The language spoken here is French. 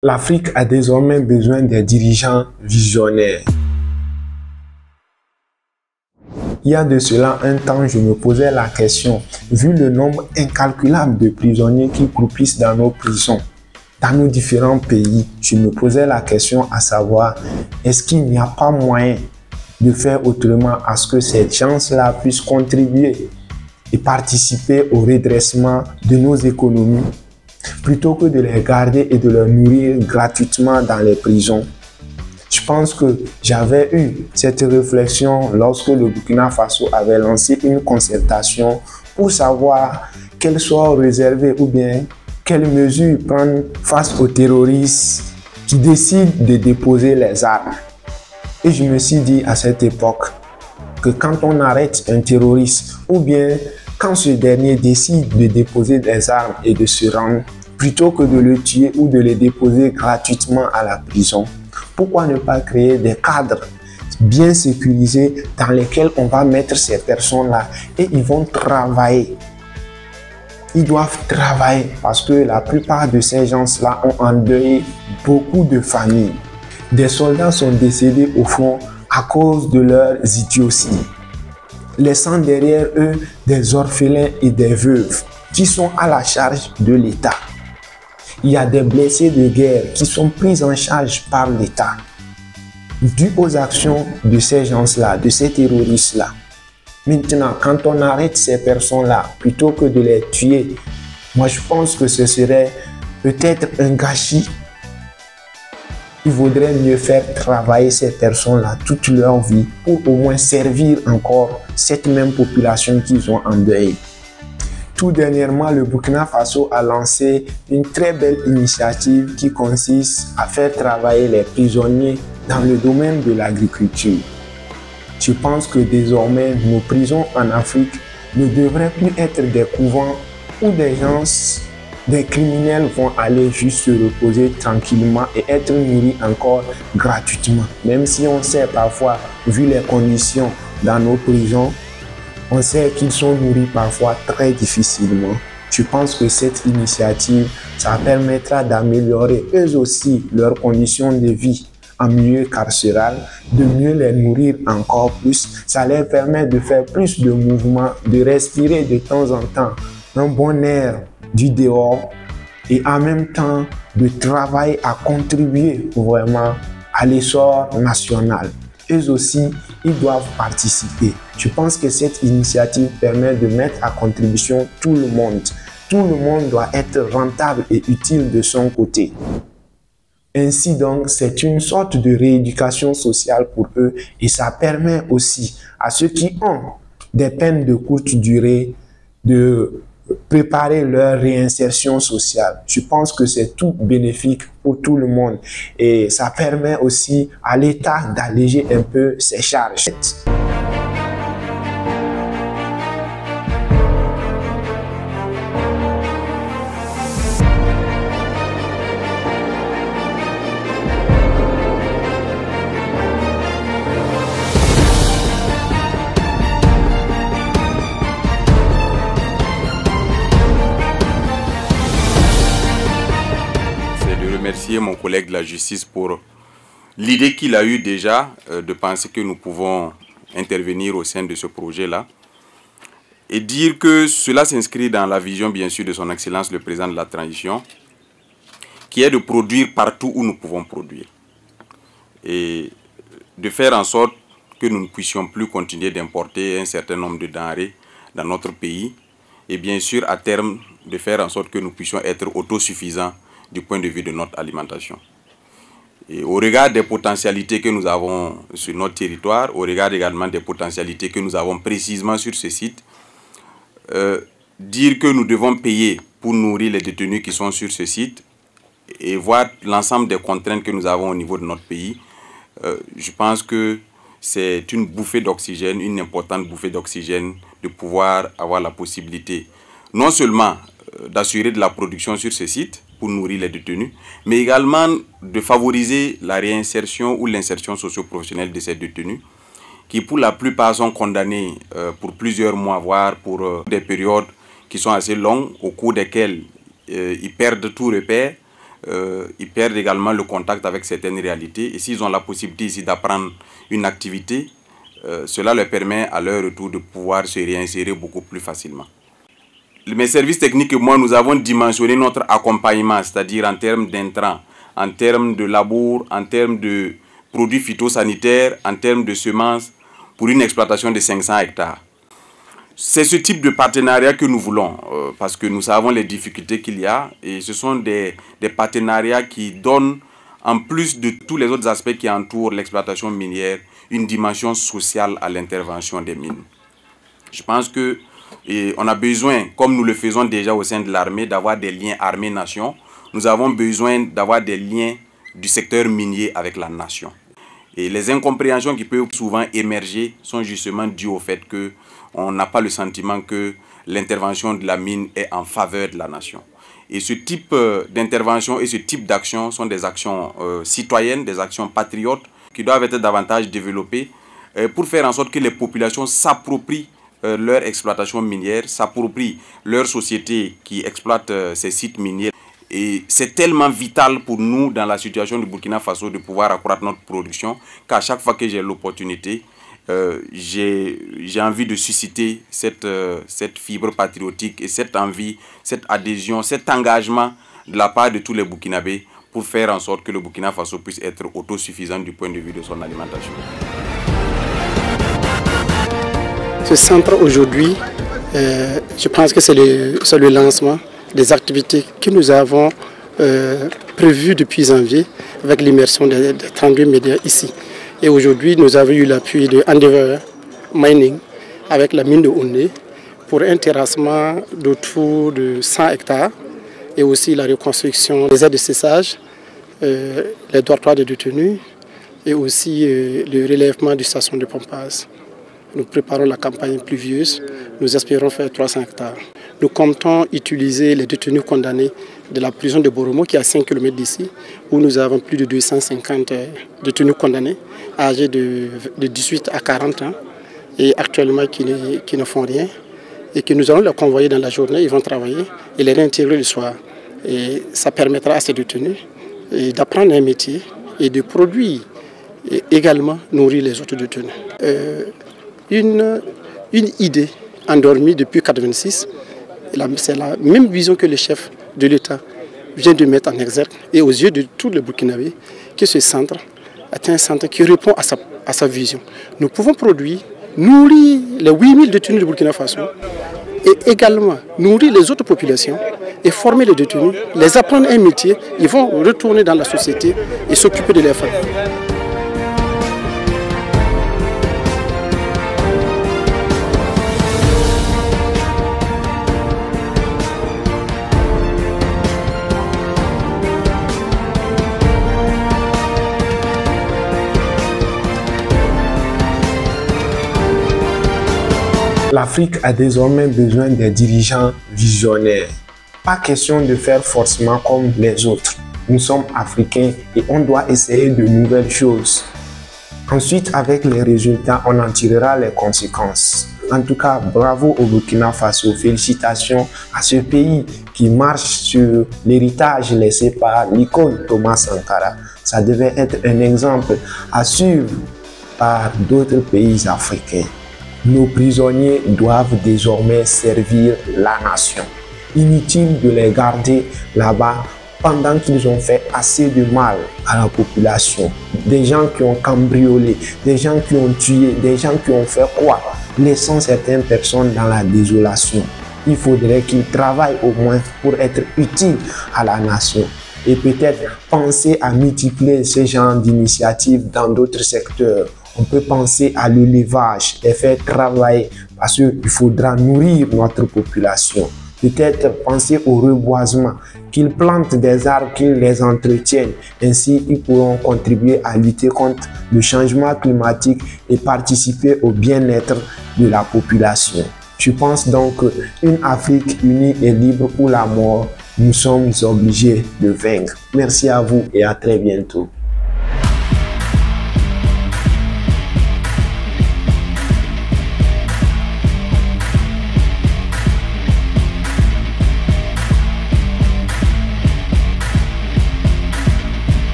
L'Afrique a désormais besoin des dirigeants visionnaires. Il y a de cela un temps, je me posais la question, vu le nombre incalculable de prisonniers qui croupissent dans nos prisons, dans nos différents pays, je me posais la question à savoir, est-ce qu'il n'y a pas moyen de faire autrement à ce que ces gens-là puissent contribuer et participer au redressement de nos économies, plutôt que de les garder et de les nourrir gratuitement dans les prisons. Je pense que j'avais eu cette réflexion lorsque le Burkina Faso avait lancé une concertation pour savoir quel sort réserver ou bien quelles mesures prendre face aux terroristes qui décident de déposer les armes. Et je me suis dit à cette époque que quand on arrête un terroriste ou bien quand ce dernier décide de déposer des armes et de se rendre, plutôt que de le tuer ou de le déposer gratuitement à la prison, pourquoi ne pas créer des cadres bien sécurisés dans lesquels on va mettre ces personnes-là et ils vont travailler. Ils doivent travailler parce que la plupart de ces gens-là ont endeuillé beaucoup de familles. Des soldats sont décédés au front à cause de leurs idioties, laissant derrière eux des orphelins et des veuves qui sont à la charge de l'État. Il y a des blessés de guerre qui sont pris en charge par l'État, dû aux actions de ces gens-là, de ces terroristes-là. Maintenant, quand on arrête ces personnes-là, plutôt que de les tuer, moi je pense que ce serait peut-être un gâchis. Il vaudrait mieux faire travailler ces personnes-là toute leur vie pour au moins servir encore cette même population qu'ils ont endeuillée. Tout dernièrement, le Burkina Faso a lancé une très belle initiative qui consiste à faire travailler les prisonniers dans le domaine de l'agriculture. Je pense que désormais, nos prisons en Afrique ne devraient plus être des couvents où des criminels vont aller juste se reposer tranquillement et être nourris encore gratuitement. Même si on sait parfois, vu les conditions dans nos prisons, on sait qu'ils sont nourris parfois très difficilement. Je pense que cette initiative, ça permettra d'améliorer eux aussi leurs conditions de vie en milieu carcéral, de mieux les nourrir encore plus. Ça leur permet de faire plus de mouvements, de respirer de temps en temps un bon air du dehors et en même temps de travailler à contribuer vraiment à l'essor national. Eux aussi, ils doivent participer. Je pense que cette initiative permet de mettre à contribution tout le monde. Tout le monde doit être rentable et utile de son côté. Ainsi donc, c'est une sorte de rééducation sociale pour eux et ça permet aussi à ceux qui ont des peines de courte durée de préparer leur réinsertion sociale. Je pense que c'est tout bénéfique pour tout le monde et ça permet aussi à l'État d'alléger un peu ses charges. Remercier mon collègue de la justice pour l'idée qu'il a eue déjà de penser que nous pouvons intervenir au sein de ce projet-là et dire que cela s'inscrit dans la vision bien sûr de son Excellence le Président de la Transition qui est de produire partout où nous pouvons produire et de faire en sorte que nous ne puissions plus continuer d'importer un certain nombre de denrées dans notre pays et bien sûr à terme de faire en sorte que nous puissions être autosuffisants du point de vue de notre alimentation. Et au regard des potentialités que nous avons sur notre territoire, au regard également des potentialités que nous avons précisément sur ce site, dire que nous devons payer pour nourrir les détenus qui sont sur ce site et voir l'ensemble des contraintes que nous avons au niveau de notre pays, je pense que c'est une bouffée d'oxygène, une importante bouffée d'oxygène de pouvoir avoir la possibilité non seulement d'assurer de la production sur ce site pour nourrir les détenus, mais également de favoriser la réinsertion ou l'insertion socio-professionnelle de ces détenus qui pour la plupart sont condamnés pour plusieurs mois, voire pour des périodes qui sont assez longues, au cours desquelles ils perdent tout repère, ils perdent également le contact avec certaines réalités. Et s'ils ont la possibilité ici d'apprendre une activité, cela leur permet à leur retour de pouvoir se réinsérer beaucoup plus facilement. Mes services techniques et moi, nous avons dimensionné notre accompagnement, c'est-à-dire en termes d'intrants, en termes de labour, en termes de produits phytosanitaires, en termes de semences, pour une exploitation de 500 hectares. C'est ce type de partenariat que nous voulons, parce que nous savons les difficultés qu'il y a, et ce sont des partenariats qui donnent, en plus de tous les autres aspects qui entourent l'exploitation minière, une dimension sociale à l'intervention des mines. Je pense que on a besoin, comme nous le faisons déjà au sein de l'armée, d'avoir des liens armée-nation. Nous avons besoin d'avoir des liens du secteur minier avec la nation. Et les incompréhensions qui peuvent souvent émerger sont justement dues au fait qu'on n'a pas le sentiment que l'intervention de la mine est en faveur de la nation. Et ce type d'intervention et ce type d'action sont des actions citoyennes, des actions patriotes qui doivent être davantage développées pour faire en sorte que les populations s'approprient leur exploitation minière, s'approprient leur société qui exploite ces sites miniers. Et c'est tellement vital pour nous dans la situation du Burkina Faso de pouvoir accroître notre production qu'à chaque fois que j'ai l'opportunité, j'ai envie de susciter cette fibre patriotique et cette envie, cette adhésion, cet engagement de la part de tous les Burkinabés pour faire en sorte que le Burkina Faso puisse être autosuffisant du point de vue de son alimentation. Ce centre aujourd'hui, je pense que c'est le lancement des activités que nous avons prévues depuis janvier avec l'immersion des 32 médias ici. Et aujourd'hui, nous avons eu l'appui de Endeavour Mining avec la mine de Houndé pour un terrassement d'autour de 100 hectares et aussi la reconstruction des aides de séchage, les dortoirs de détenus et aussi le relèvement des stations de pompage. Nous préparons la campagne pluvieuse, nous espérons faire 300 hectares. Nous comptons utiliser les détenus condamnés de la prison de Boromo qui est à 5 km d'ici, où nous avons plus de 250 détenus condamnés, âgés de 18 à 40 ans, et actuellement qui ne font rien, et que nous allons les convoyer dans la journée, ils vont travailler et les réintégrer le soir. Et ça permettra à ces détenus d'apprendre un métier et de produire et également nourrir les autres détenus. Une idée endormie depuis 1986, c'est la même vision que le chef de l'État vient de mettre en exergue et aux yeux de tous les Burkinabés, que ce centre est un centre qui répond à sa vision. Nous pouvons produire, nourrir les 8000 détenus de Burkina Faso et également nourrir les autres populations et former les détenus, les apprendre un métier, ils vont retourner dans la société et s'occuper de leurs familles. L'Afrique a désormais besoin des dirigeants visionnaires. Pas question de faire forcément comme les autres. Nous sommes africains et on doit essayer de nouvelles choses. Ensuite, avec les résultats, on en tirera les conséquences. En tout cas, bravo au Burkina Faso. Félicitations à ce pays qui marche sur l'héritage laissé par l'icône Thomas Sankara. Ça devait être un exemple à suivre par d'autres pays africains. Nos prisonniers doivent désormais servir la nation. Inutile de les garder là-bas pendant qu'ils ont fait assez de mal à la population. Des gens qui ont cambriolé, des gens qui ont tué, des gens qui ont fait quoi, laissant certaines personnes dans la désolation. Il faudrait qu'ils travaillent au moins pour être utiles à la nation. Et peut-être penser à multiplier ce genre d'initiatives dans d'autres secteurs. On peut penser à l'élevage et faire travailler parce qu'il faudra nourrir notre population. Peut-être penser au reboisement, qu'ils plantent des arbres, qu'ils les entretiennent. Ainsi, ils pourront contribuer à lutter contre le changement climatique et participer au bien-être de la population. Je pense donc qu'une Afrique unie et libre ou la mort, nous sommes obligés de vaincre. Merci à vous et à très bientôt.